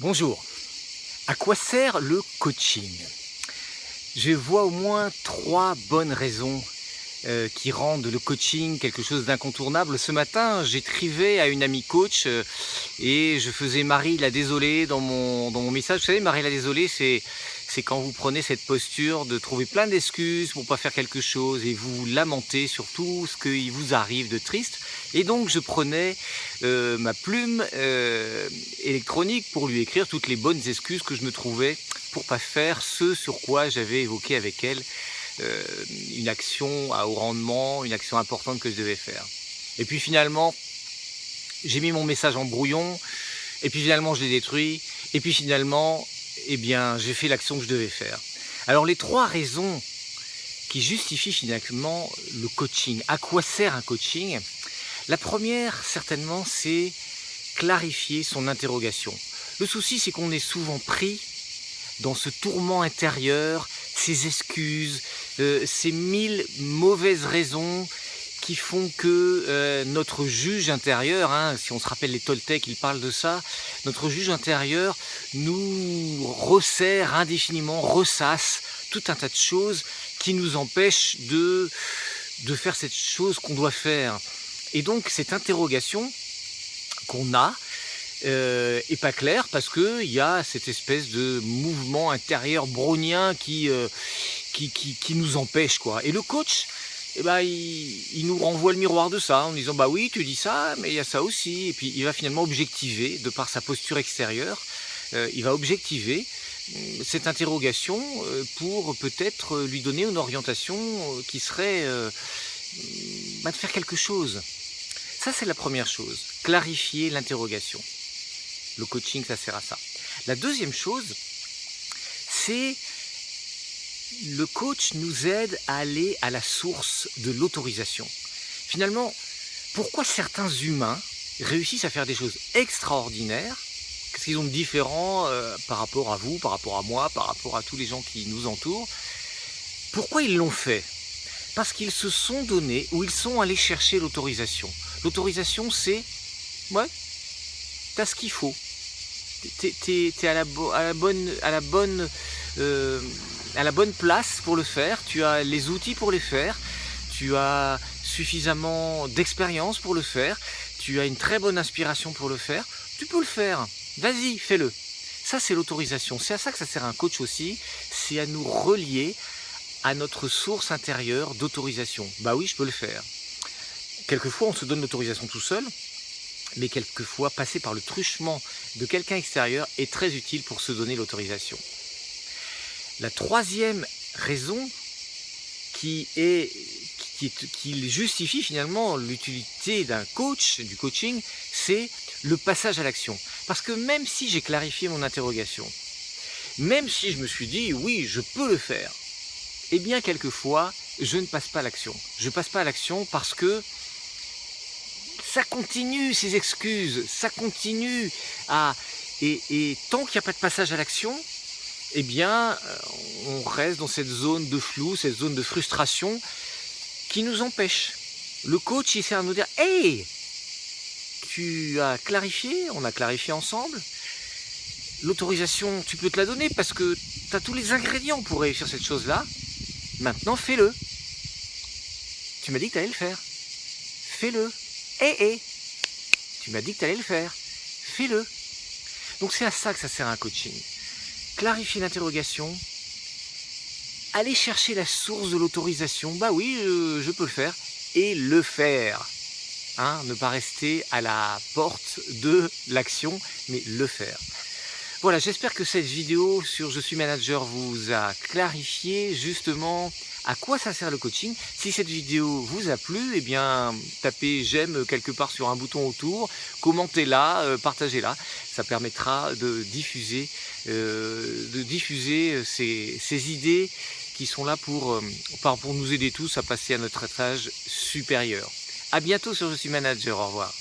Bonjour, à quoi sert le coaching? Je vois au moins 3 bonnes raisons qui rendent le coaching quelque chose d'incontournable. Ce matin, j'écrivais à une amie coach et je faisais Marie la désolée dans mon message. Vous savez, Marie la désolée, c'est quand vous prenez cette posture de trouver plein d'excuses pour pas faire quelque chose et vous lamentez sur tout ce qui vous arrive de triste. Et donc, je prenais ma plume électronique pour lui écrire toutes les bonnes excuses que je me trouvais pour pas faire ce sur quoi j'avais évoqué avec elle une action à haut rendement, une action importante que je devais faire. Et puis finalement, j'ai mis mon message en brouillon, et puis finalement je l'ai détruit, et puis finalement, eh bien, j'ai fait l'action que je devais faire. Alors les 3 raisons qui justifient finalement le coaching. À quoi sert un coaching? La première, certainement, c'est clarifier son interrogation. Le souci, c'est qu'on est souvent pris dans ce tourment intérieur, ces excuses, ces 1000 mauvaises raisons qui font que notre juge intérieur, si on se rappelle les Toltecs, ils parlent de ça, notre juge intérieur nous resserre indéfiniment, ressasse tout un tas de choses qui nous empêchent de faire cette chose qu'on doit faire. Et donc cette interrogation qu'on a, est pas clair parce que il y a cette espèce de mouvement intérieur brownien qui nous empêche, quoi. Et le coach, il nous renvoie le miroir de ça en disant bah oui, tu dis ça, mais il y a ça aussi. Et puis il va finalement objectiver de par sa posture extérieure, il va objectiver cette interrogation pour peut-être lui donner une orientation qui serait de faire quelque chose. Ça, c'est la première chose, clarifier l'interrogation. Le coaching, ça sert à ça. La deuxième chose, c'est le coach nous aide à aller à la source de l'autorisation. Finalement, pourquoi certains humains réussissent à faire des choses extraordinaires? Qu'est-ce qu'ils ont de différent par rapport à vous, par rapport à moi, par rapport à tous les gens qui nous entourent? Pourquoi ils l'ont fait? Parce qu'ils se sont donnés ou ils sont allés chercher l'autorisation. L'autorisation, c'est ouais, t'as ce qu'il faut. T'es à la bonne place pour le faire. Tu as les outils pour les faire. Tu as suffisamment d'expérience pour le faire. Tu as une très bonne inspiration pour le faire. Tu peux le faire. Vas-y, fais-le. Ça, c'est l'autorisation. C'est à ça que ça sert un coach aussi. C'est à nous relier à notre source intérieure d'autorisation. Bah oui, je peux le faire. Quelquefois, on se donne l'autorisation tout seul, mais quelquefois, passer par le truchement de quelqu'un extérieur est très utile pour se donner l'autorisation. La troisième raison qui justifie finalement l'utilité d'un coach, du coaching, c'est le passage à l'action. Parce que même si j'ai clarifié mon interrogation, même si je me suis dit oui, je peux le faire, eh bien quelquefois, je ne passe pas à l'action. Je ne passe pas à l'action parce que ça continue ces excuses, ça continue et tant qu'il n'y a pas de passage à l'action, eh bien on reste dans cette zone de flou, cette zone de frustration qui nous empêche. Le coach, il sert à nous dire hey, tu as clarifié, on a clarifié ensemble. L'autorisation, tu peux te la donner parce que tu as tous les ingrédients pour réussir cette chose-là. Maintenant, fais-le. Tu m'as dit que tu allais le faire. Fais-le. Tu m'as dit que tu allais le faire. Fais-le. Donc c'est à ça que ça sert un coaching. Clarifier l'interrogation. Aller chercher la source de l'autorisation. Bah oui, je peux le faire. Et le faire. Ne pas rester à la porte de l'action, mais le faire. Voilà, j'espère que cette vidéo sur Je suis manager vous a clarifié justement à quoi ça sert le coaching. Si cette vidéo vous a plu, eh bien tapez j'aime quelque part sur un bouton autour, commentez-la, partagez-la. Ça permettra de diffuser ces idées qui sont là pour nous aider tous à passer à notre étage supérieur. À bientôt sur Je suis manager, au revoir.